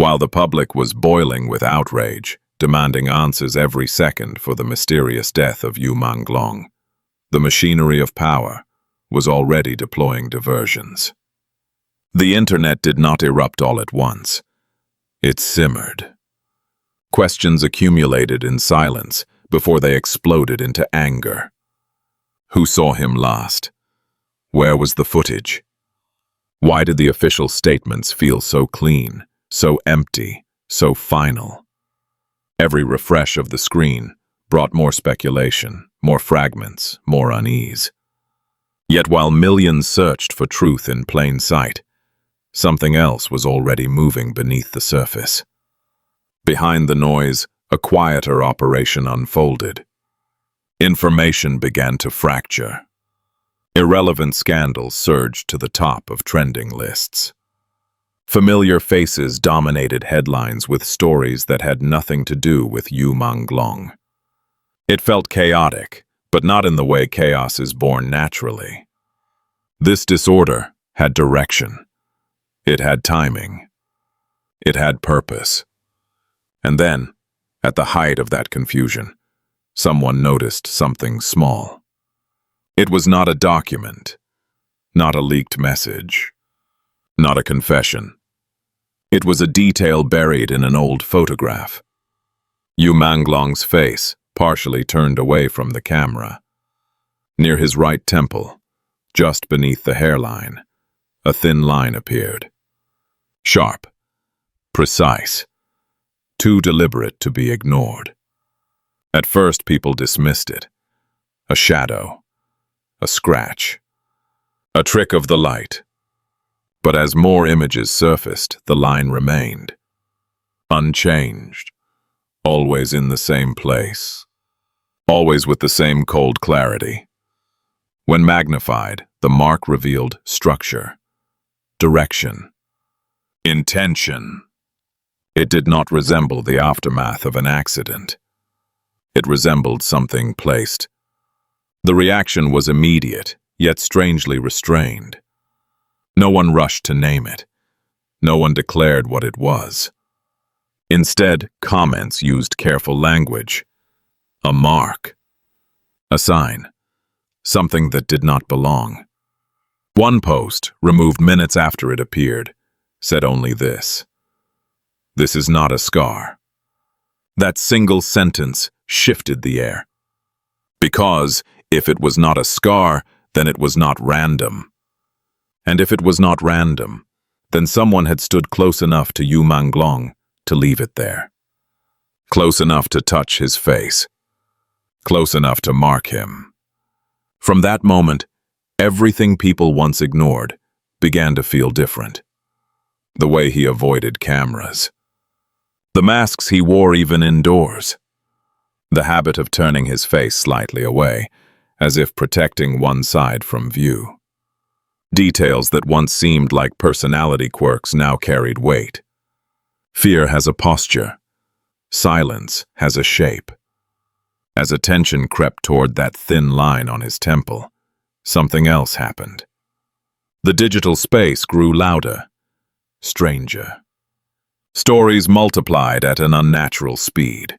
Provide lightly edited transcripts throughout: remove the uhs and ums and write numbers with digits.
while the public was boiling with outrage, demanding answers every second for the mysterious death of Yu Menglong. The machinery of power was already deploying diversions. The internet did not erupt all at once. It simmered. Questions accumulated in silence before they exploded into anger. Who saw him last? Where was the footage? Why did the official statements feel so clean, so empty, so final? Every refresh of the screen brought more speculation, more fragments, more unease. Yet while millions searched for truth in plain sight, something else was already moving beneath the surface. Behind the noise, a quieter operation unfolded. Information began to fracture. Irrelevant scandals surged to the top of trending lists. Familiar faces dominated headlines with stories that had nothing to do with Yu Menglong. It felt chaotic, but not in the way chaos is born naturally. This disorder had direction. It had timing. It had purpose. And then, at the height of that confusion, someone noticed something small. It was not a document, not a leaked message, not a confession. It was a detail buried in an old photograph. Yu Menglong's face, partially turned away from the camera. Near his right temple, just beneath the hairline, a thin line appeared. Sharp, precise, too deliberate to be ignored. At first, people dismissed it. A shadow, a scratch, a trick of the light. But as more images surfaced, the line remained. Unchanged, always in the same place, always with the same cold clarity. When magnified, the mark revealed structure, direction, intention. It did not resemble the aftermath of an accident. It resembled something placed. The reaction was immediate, yet strangely restrained. No one rushed to name it. No one declared what it was. Instead, comments used careful language. A mark. A sign. Something that did not belong. One post, removed minutes after it appeared, said only this: "This is not a scar." That single sentence shifted the air. Because if it was not a scar, then it was not random. And if it was not random, then someone had stood close enough to Yu Menglong to leave it there. Close enough to touch his face. Close enough to mark him. From that moment, everything people once ignored began to feel different. The way he avoided cameras. The masks he wore even indoors. The habit of turning his face slightly away, as if protecting one side from view. Details that once seemed like personality quirks now carried weight. Fear has a posture. Silence has a shape. As attention crept toward that thin line on his temple, something else happened. The digital space grew louder, stranger. Stories multiplied at an unnatural speed.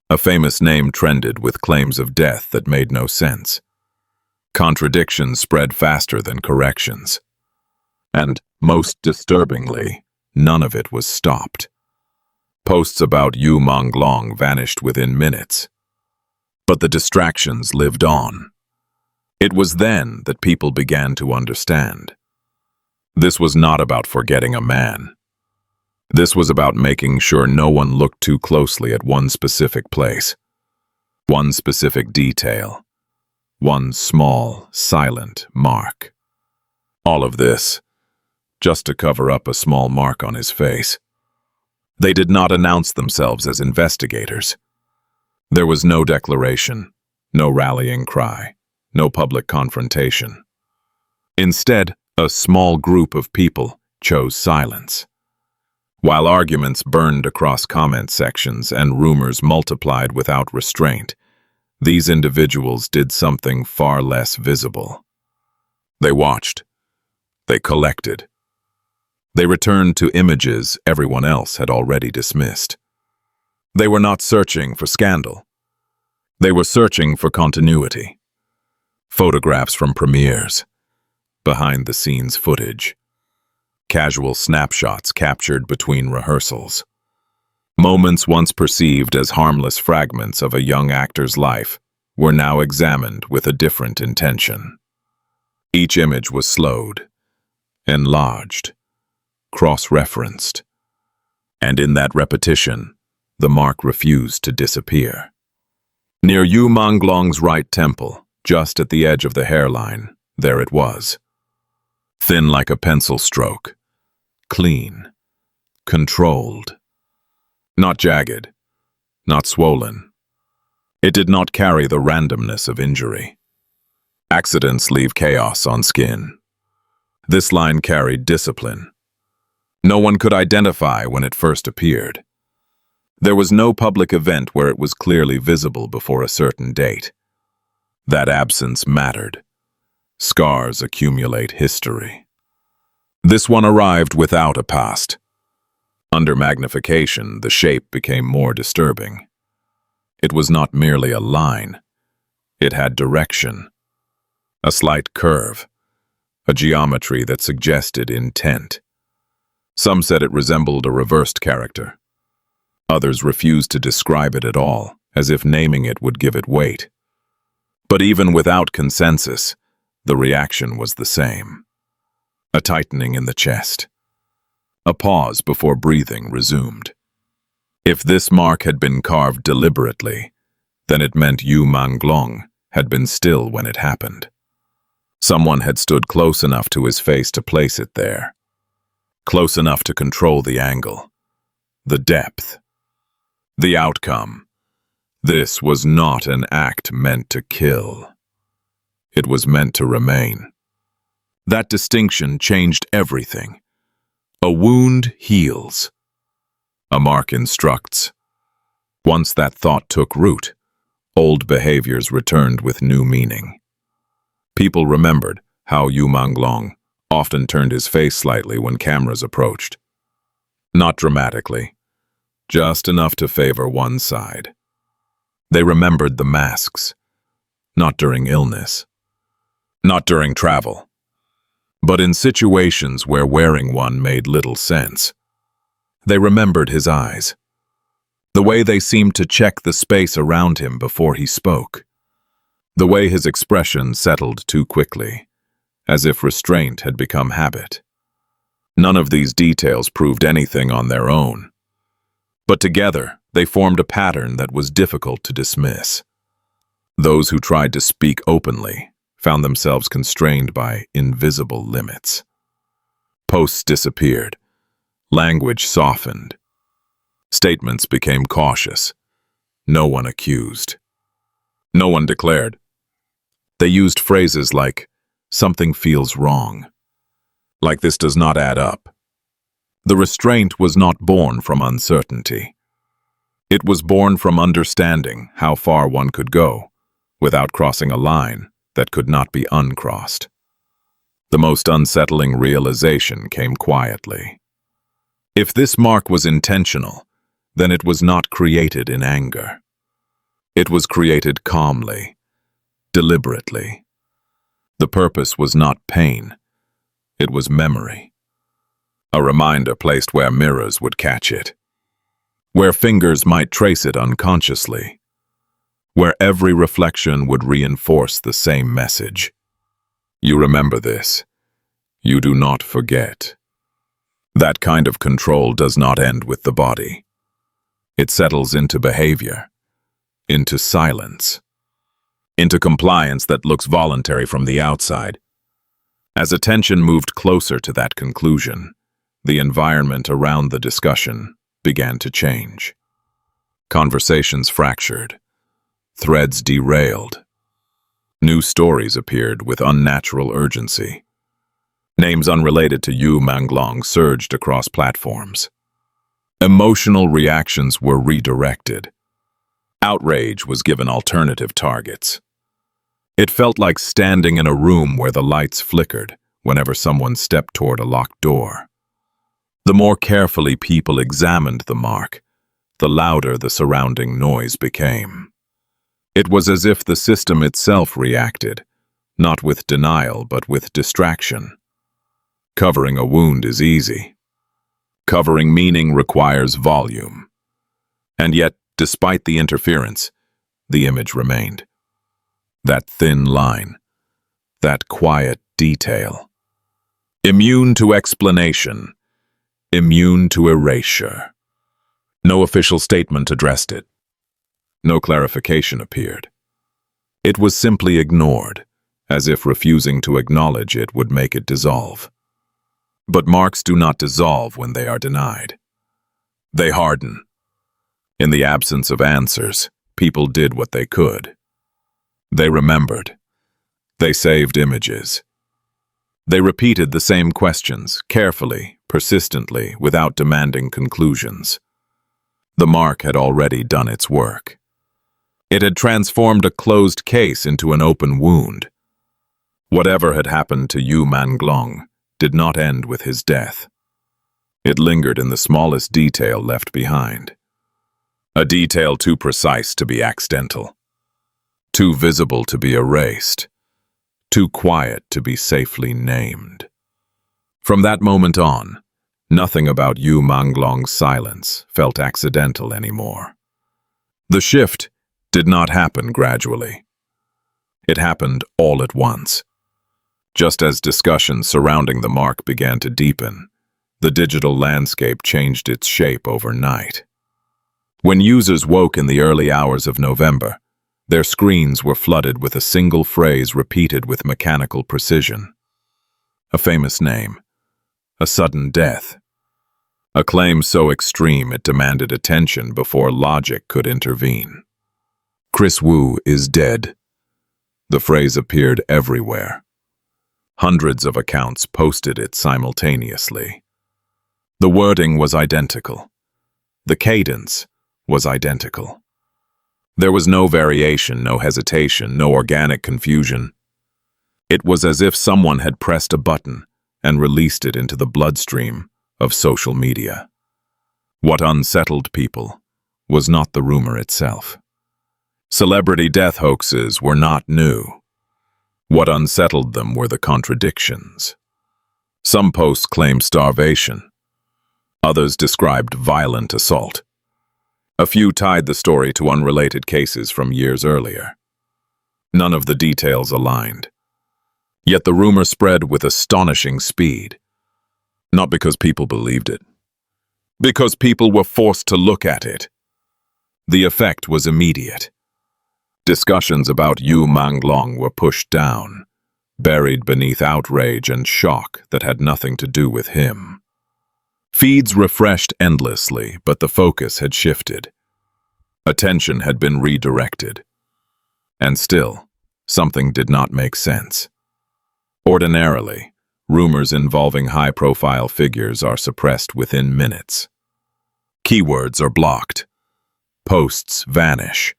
A famous name trended with claims of death that made no sense. Contradictions spread faster than corrections. And, most disturbingly, none of it was stopped. Posts about Yu Menglong vanished within minutes. But the distractions lived on. It was then that people began to understand. This was not about forgetting a man. This was about making sure no one looked too closely at one specific place, one specific detail, one small, silent mark. All of this, just to cover up a small mark on his face. They did not announce themselves as investigators. There was no declaration, no rallying cry, no public confrontation. Instead, a small group of people chose silence. While arguments burned across comment sections and rumors multiplied without restraint, these individuals did something far less visible. They watched. They collected. They returned to images everyone else had already dismissed. They were not searching for scandal. They were searching for continuity. Photographs from premieres, behind-the-scenes footage, casual snapshots captured between rehearsals. Moments once perceived as harmless fragments of a young actor's life were now examined with a different intention. Each image was slowed, enlarged, cross-referenced, and in that repetition, the mark refused to disappear. Near Yu Menglong's right temple, just at the edge of the hairline, there it was. Thin like a pencil stroke, clean, controlled. Not jagged, not swollen. It did not carry the randomness of injury. Accidents leave chaos on skin. This line carried discipline. No one could identify when it first appeared. There was no public event where it was clearly visible before a certain date. That absence mattered. Scars accumulate history. This one arrived without a past. Under magnification, the shape became more disturbing. It was not merely a line. It had direction. A slight curve. A geometry that suggested intent. Some said it resembled a reversed character. Others refused to describe it at all, as if naming it would give it weight. But even without consensus, the reaction was the same. A tightening in the chest. A pause before breathing resumed. If this mark had been carved deliberately, then it meant Yu Menglong had been still when it happened. Someone had stood close enough to his face to place it there. Close enough to control the angle, the depth, the outcome. This was not an act meant to kill. It was meant to remain. That distinction changed everything. A wound heals. A mark instructs. Once that thought took root, old behaviors returned with new meaning. People remembered how Yu Menglong often turned his face slightly when cameras approached. Not dramatically, just enough to favor one side. They remembered the masks, not during illness, not during travel, but in situations where wearing one made little sense. They remembered his eyes, the way they seemed to check the space around him before he spoke, the way his expression settled too quickly, as if restraint had become habit. None of these details proved anything on their own, but together they formed a pattern that was difficult to dismiss. Those who tried to speak openly found themselves constrained by invisible limits. Posts disappeared. Language softened. Statements became cautious. No one accused. No one declared. They used phrases like, "Something feels wrong," like "this does not add up." The restraint was not born from uncertainty. It was born from understanding how far one could go without crossing a line that could not be uncrossed. The most unsettling realization came quietly. If this mark was intentional, then it was not created in anger. It was created calmly, deliberately. The purpose was not pain. It was memory. A reminder placed where mirrors would catch it, where fingers might trace it unconsciously, where every reflection would reinforce the same message. You remember this. You do not forget. That kind of control does not end with the body. It settles into behavior, into silence, into compliance that looks voluntary from the outside. As attention moved closer to that conclusion, the environment around the discussion began to change. Conversations fractured. Threads derailed. New stories appeared with unnatural urgency. Names unrelated to Yu Menglong surged across platforms. Emotional reactions were redirected. Outrage was given alternative targets. It felt like standing in a room where the lights flickered whenever someone stepped toward a locked door. The more carefully people examined the mark, the louder the surrounding noise became. It was as if the system itself reacted, not with denial but with distraction. Covering a wound is easy. Covering meaning requires volume. And yet, despite the interference, the image remained. That thin line, that quiet detail. Immune to explanation, immune to erasure. No official statement addressed it. No clarification appeared. It was simply ignored, as if refusing to acknowledge it would make it dissolve. But marks do not dissolve when they are denied. They harden. In the absence of answers, people did what they could. They remembered. They saved images. They repeated the same questions, carefully, persistently, without demanding conclusions. The mark had already done its work. It had transformed a closed case into an open wound. Whatever had happened to Yu Menglong did not end with his death. It lingered in the smallest detail left behind. A detail too precise to be accidental, too visible to be erased, too quiet to be safely named. From that moment on, nothing about Yu Menglong's silence felt accidental anymore. The shift did not happen gradually. It happened all at once. Just as discussions surrounding the mark began to deepen, the digital landscape changed its shape overnight. When users woke in the early hours of November, their screens were flooded with a single phrase repeated with mechanical precision. A famous name. A sudden death. A claim so extreme it demanded attention before logic could intervene. Chris Wu is dead. The phrase appeared everywhere. Hundreds of accounts posted it simultaneously. The wording was identical. The cadence was identical. There was no variation, no hesitation, no organic confusion. It was as if someone had pressed a button and released it into the bloodstream of social media. What unsettled people was not the rumor itself. Celebrity death hoaxes were not new. What unsettled them were the contradictions. Some posts claimed starvation. Others described violent assault. A few tied the story to unrelated cases from years earlier. None of the details aligned. Yet the rumor spread with astonishing speed. Not because people believed it. Because people were forced to look at it. The effect was immediate. Discussions about Yu Menglong were pushed down, buried beneath outrage and shock that had nothing to do with him. Feeds refreshed endlessly, but the focus had shifted. Attention had been redirected. And still, something did not make sense. Ordinarily, rumors involving high-profile figures are suppressed within minutes. Keywords are blocked. Posts vanish.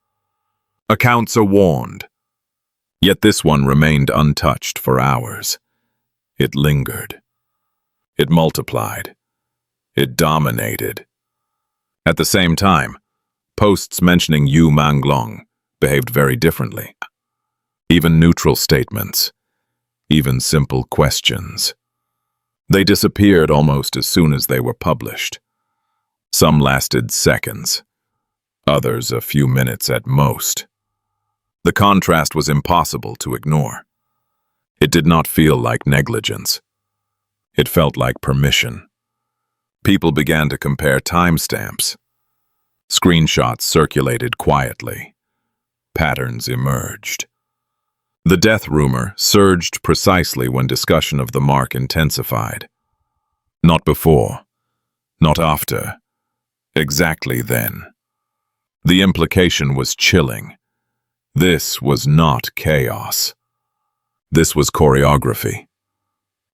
Accounts are warned. Yet this one remained untouched for hours. It lingered. It multiplied. It dominated. At the same time, posts mentioning Yu Menglong behaved very differently. Even neutral statements, even simple questions. They disappeared almost as soon as they were published. Some lasted seconds, others a few minutes at most. The contrast was impossible to ignore. It did not feel like negligence. It felt like permission. People began to compare timestamps. Screenshots circulated quietly. Patterns emerged. The death rumor surged precisely when discussion of the mark intensified. Not before, not after, exactly then. The implication was chilling. This was not chaos. This was choreography.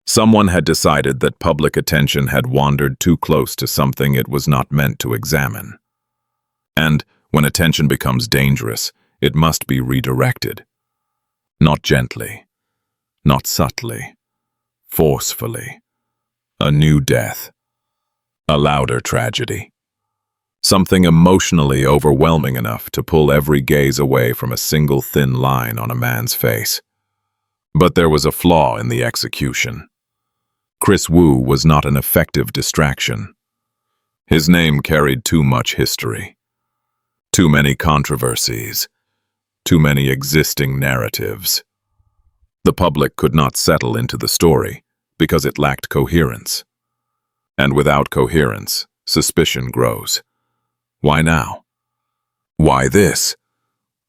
Someone had decided that public attention had wandered too close to something it was not meant to examine. And when attention becomes dangerous, it must be redirected. Not gently, not subtly, forcefully. A new death. A louder tragedy. Something emotionally overwhelming enough to pull every gaze away from a single thin line on a man's face. But there was a flaw in the execution. Chris Wu was not an effective distraction. His name carried too much history. Too many controversies. Too many existing narratives. The public could not settle into the story because it lacked coherence. And without coherence, suspicion grows. Why now? Why this?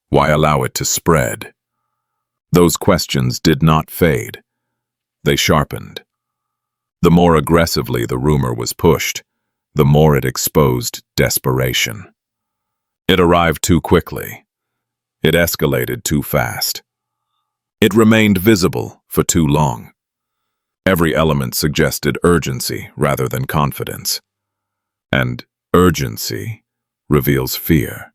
Why allow it to spread? Those questions did not fade. They sharpened. The more aggressively the rumor was pushed, the more it exposed desperation. It arrived too quickly. It escalated too fast. It remained visible for too long. Every element suggested urgency rather than confidence. And urgency reveals fear.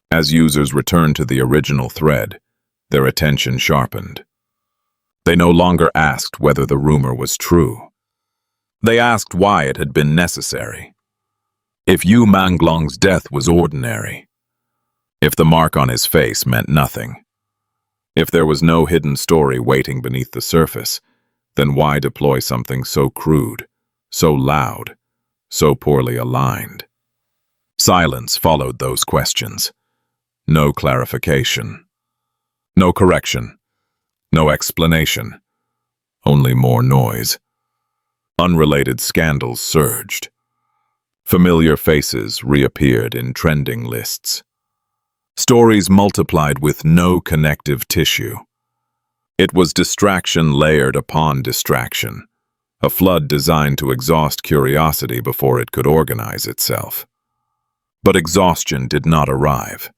As users returned to the original thread, their attention sharpened. They no longer asked whether the rumor was true. They asked why it had been necessary. If Yu Menglong's death was ordinary. If the mark on his face meant nothing. If there was no hidden story waiting beneath the surface, then why deploy something so crude, so loud, so poorly aligned? Silence followed those questions. No clarification. No correction. No explanation. Only more noise. Unrelated scandals surged. Familiar faces reappeared in trending lists. Stories multiplied with no connective tissue. It was distraction layered upon distraction, a flood designed to exhaust curiosity before it could organize itself. But exhaustion did not arrive.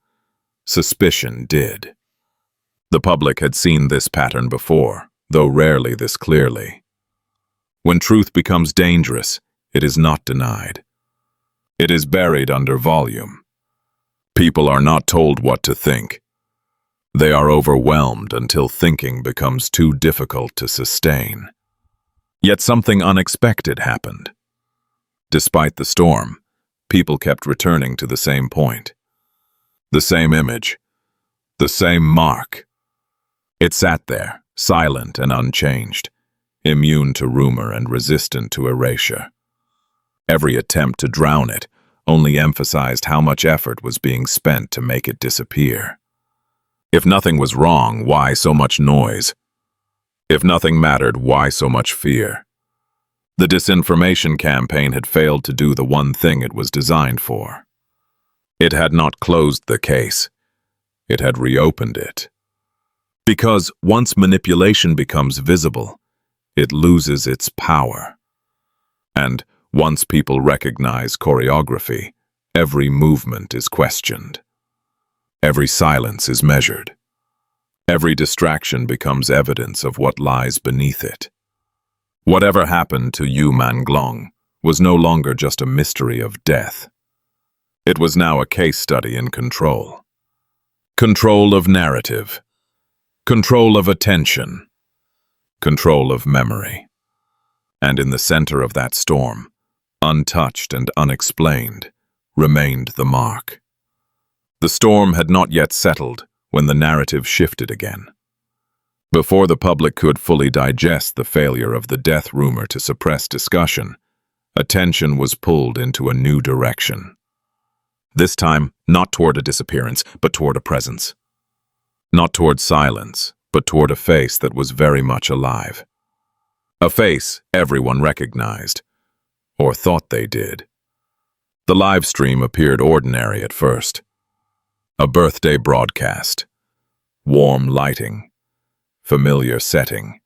Suspicion did. The public had seen this pattern before, though rarely this clearly. When truth becomes dangerous, it is not denied. It is buried under volume. People are not told what to think. They are overwhelmed until thinking becomes too difficult to sustain. Yet something unexpected happened. Despite the storm, people kept returning to the same point. The same image. The same mark. It sat there, silent and unchanged, immune to rumor and resistant to erasure. Every attempt to drown it only emphasized how much effort was being spent to make it disappear. If nothing was wrong, why so much noise? If nothing mattered, why so much fear? The disinformation campaign had failed to do the one thing it was designed for. It had not closed the case. It had reopened it. Because once manipulation becomes visible, it loses its power. And once people recognize choreography, every movement is questioned. Every silence is measured. Every distraction becomes evidence of what lies beneath it. Whatever happened to Yu Menglong was no longer just a mystery of death. It was now a case study in control. Control of narrative. Control of attention. Control of memory. And in the center of that storm, untouched and unexplained, remained the mark. The storm had not yet settled when the narrative shifted again. Before the public could fully digest the failure of the death rumor to suppress discussion, attention was pulled into a new direction. This time, not toward a disappearance, but toward a presence. Not toward silence, but toward a face that was very much alive. A face everyone recognized, or thought they did. The live stream appeared ordinary at first. A birthday broadcast. Warm lighting. Familiar setting.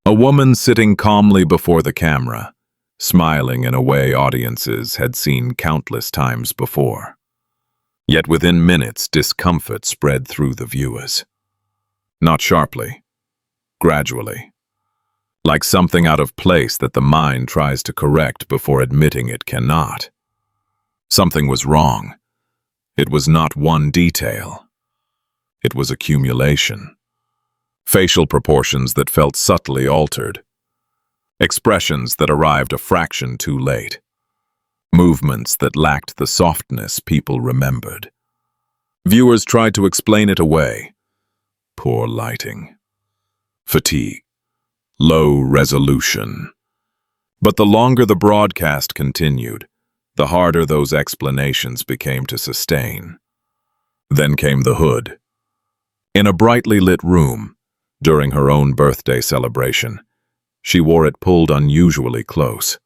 A woman sitting calmly before the camera, smiling in a way audiences had seen countless times before. Yet within minutes, discomfort spread through the viewers. Not sharply, gradually. Like something out of place that the mind tries to correct before admitting it cannot. Something was wrong. It was not one detail. It was accumulation. Facial proportions that felt subtly altered. Expressions that arrived a fraction too late. movements that lacked the softness people remembered. Viewers tried to explain it away. Poor lighting, fatigue, low resolution. But the longer the broadcast continued, the harder those explanations became to sustain. Then came the hood. In a brightly lit room, during her own birthday celebration, she wore it pulled unusually close.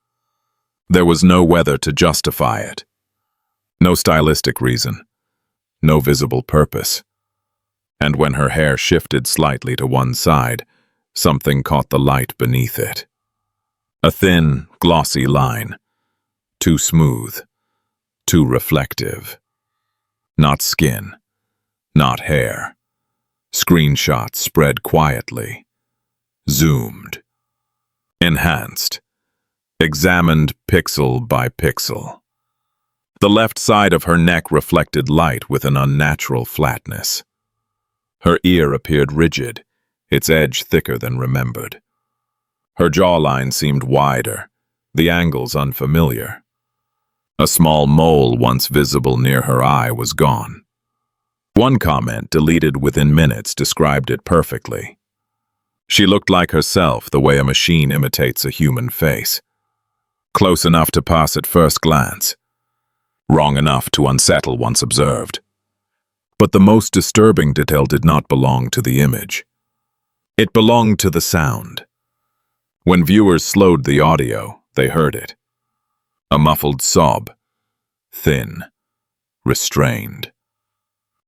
There was no weather to justify it. No stylistic reason. No visible purpose. And when her hair shifted slightly to one side, something caught the light beneath it. A thin, glossy line. Too smooth. Too reflective. Not skin. Not hair. Screenshots spread quietly. Zoomed. Enhanced. Examined pixel by pixel. The left side of her neck reflected light with an unnatural flatness. Her ear appeared rigid, its edge thicker than remembered. Her jawline seemed wider, the angles unfamiliar. A small mole once visible near her eye was gone. One comment, deleted within minutes, described it perfectly. She looked like herself the way a machine imitates a human face. Close enough to pass at first glance. Wrong enough to unsettle once observed. But the most disturbing detail did not belong to the image. It belonged to the sound. When viewers slowed the audio, they heard it. A muffled sob. Thin. Restrained.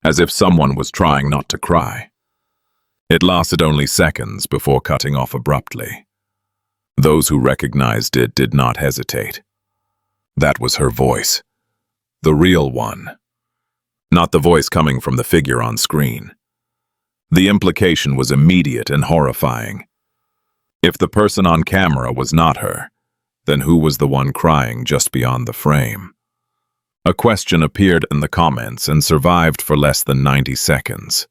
As if someone was trying not to cry. It lasted only seconds before cutting off abruptly. Those who recognized it did not hesitate. That was her voice. The real one. Not the voice coming from the figure on screen. The implication was immediate and horrifying. If the person on camera was not her, then who was the one crying just beyond the frame? A question appeared in the comments and survived for less than 90 seconds.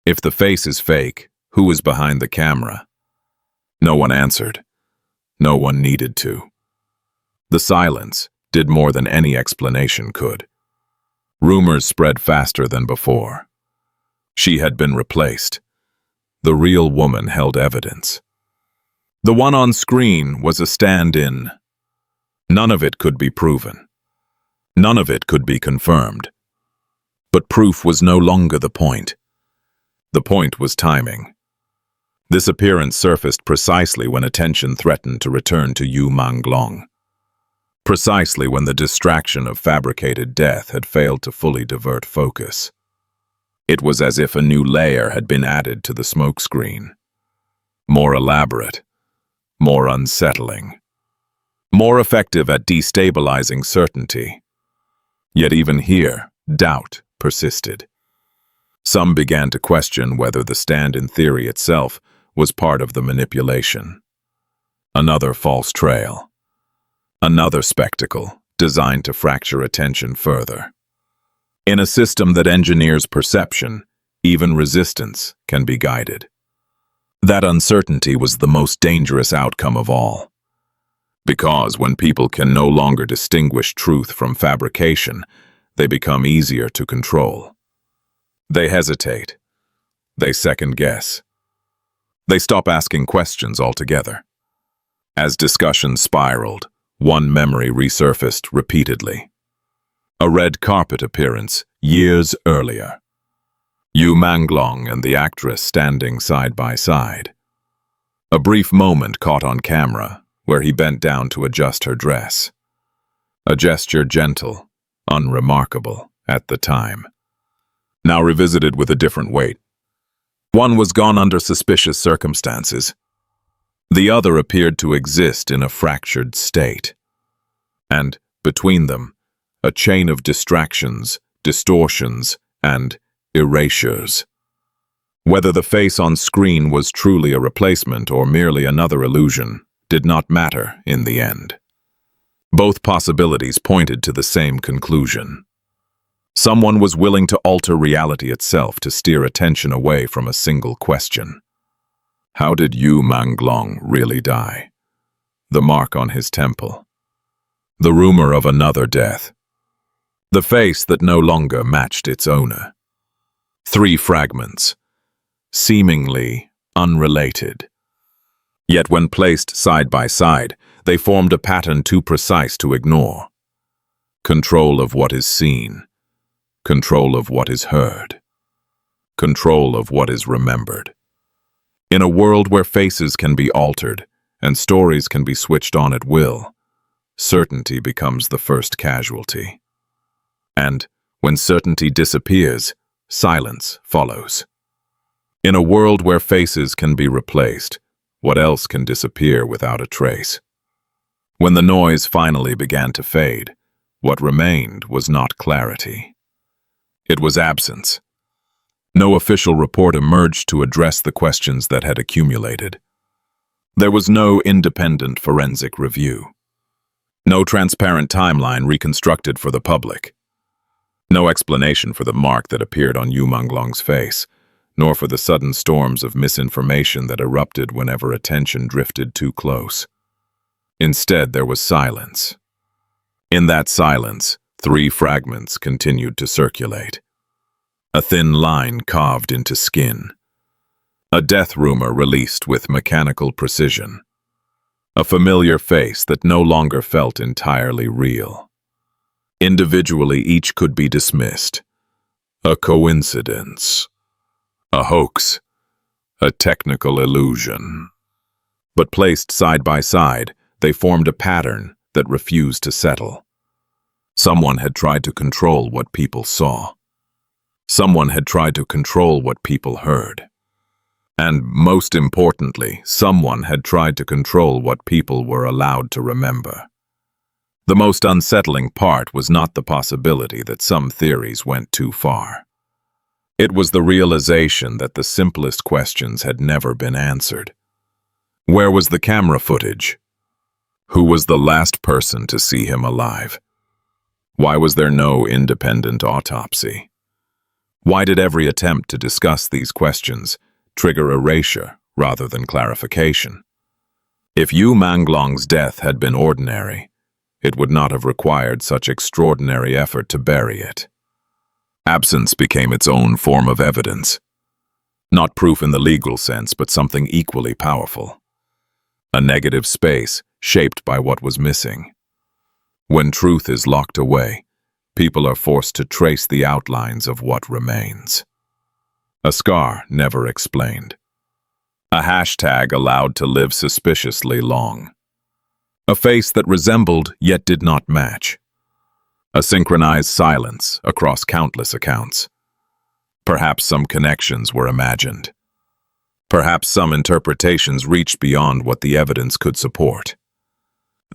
If the face is fake, who is behind the camera? No one answered. No one needed to. The silence did more than any explanation could. Rumors spread faster than before. She had been replaced. The real woman held evidence. The one on screen was a stand-in. None of it could be proven. None of it could be confirmed. But proof was no longer the point. The point was timing. This appearance surfaced precisely when attention threatened to return to Yu Menglong. Precisely when the distraction of fabricated death had failed to fully divert focus. It was as if a new layer had been added to the smokescreen. More elaborate. More unsettling. More effective at destabilizing certainty. Yet even here, doubt persisted. Some began to question whether the stand-in theory itself was part of the manipulation. Another false trail. Another spectacle designed to fracture attention further. In a system that engineers perception, even resistance can be guided. That uncertainty was the most dangerous outcome of all. Because when people can no longer distinguish truth from fabrication, they become easier to control. They hesitate. They second-guess. They stop asking questions altogether. As discussions spiraled, one memory resurfaced repeatedly. A red carpet appearance years earlier. Yu Menglong and the actress standing side by side. A brief moment caught on camera where he bent down to adjust her dress. A gesture gentle, unremarkable at the time. Now revisited with a different weight. One was gone under suspicious circumstances. The other appeared to exist in a fractured state. And, between them, a chain of distractions, distortions, and erasures. Whether the face on screen was truly a replacement or merely another illusion did not matter in the end. Both possibilities pointed to the same conclusion. Someone was willing to alter reality itself to steer attention away from a single question. How did Yu Menglong really die? The mark on his temple. The rumor of another death. The face that no longer matched its owner. 3 fragments, seemingly unrelated. Yet when placed side by side, they formed a pattern too precise to ignore. Control of what is seen. Control of what is heard. Control of what is remembered. In a world where faces can be altered and stories can be switched on at will, certainty becomes the first casualty. And when certainty disappears, silence follows. In a world where faces can be replaced, what else can disappear without a trace? When the noise finally began to fade, what remained was not clarity. It was absence. No official report emerged to address the questions that had accumulated. There was no independent forensic review. No transparent timeline reconstructed for the public. No explanation for the mark that appeared on Yu Menglong's face, nor for the sudden storms of misinformation that erupted whenever attention drifted too close. Instead, there was silence. In that silence, 3 fragments continued to circulate. A thin line carved into skin. A death rumor released with mechanical precision. A familiar face that no longer felt entirely real. Individually, each could be dismissed. A coincidence. A hoax. A technical illusion. But placed side by side, they formed a pattern that refused to settle. Someone had tried to control what people saw. Someone had tried to control what people heard. And most importantly, someone had tried to control what people were allowed to remember. The most unsettling part was not the possibility that some theories went too far. It was the realization that the simplest questions had never been answered. Where was the camera footage? Who was the last person to see him alive? Why was there no independent autopsy? Why did every attempt to discuss these questions trigger erasure rather than clarification? If Yu Menglong's death had been ordinary, it would not have required such extraordinary effort to bury it. Absence became its own form of evidence. Not proof in the legal sense, but something equally powerful. A negative space shaped by what was missing. When truth is locked away, people are forced to trace the outlines of what remains. A scar never explained. A hashtag allowed to live suspiciously long. A face that resembled yet did not match. A synchronized silence across countless accounts. Perhaps some connections were imagined. Perhaps some interpretations reached beyond what the evidence could support.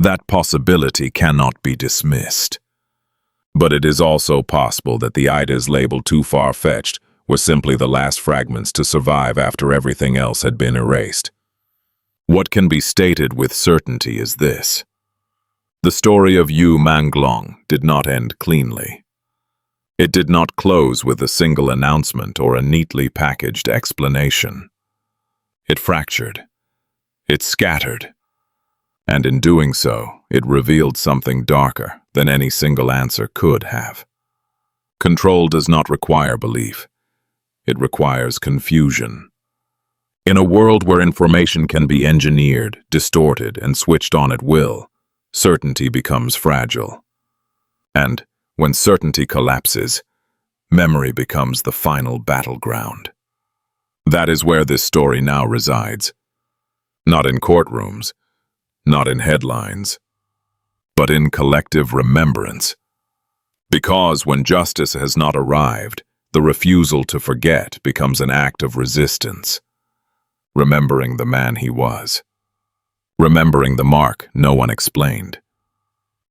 That possibility cannot be dismissed. But it is also possible that the ideas labeled too far-fetched were simply the last fragments to survive after everything else had been erased. What can be stated with certainty is this. The story of Yu Menglong did not end cleanly. It did not close with a single announcement or a neatly packaged explanation. It fractured. It scattered. And in doing so, it revealed something darker than any single answer could have. Control does not require belief. It requires confusion. In a world where information can be engineered, distorted, and switched on at will, certainty becomes fragile. And when certainty collapses, memory becomes the final battleground. That is where this story now resides. Not in courtrooms, not in headlines, but in collective remembrance. Because when justice has not arrived, the refusal to forget becomes an act of resistance. Remembering the man he was. Remembering the mark no one explained.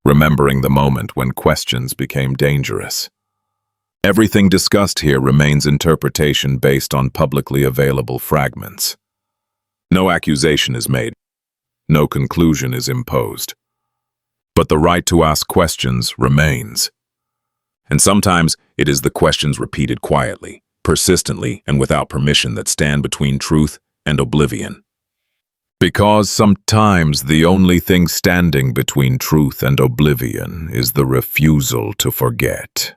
Remembering the moment when questions became dangerous. Everything discussed here remains interpretation based on publicly available fragments. No accusation is made. No conclusion is imposed. But the right to ask questions remains. And sometimes it is the questions repeated quietly, persistently, and without permission that stand between truth and oblivion. Because sometimes the only thing standing between truth and oblivion is the refusal to forget.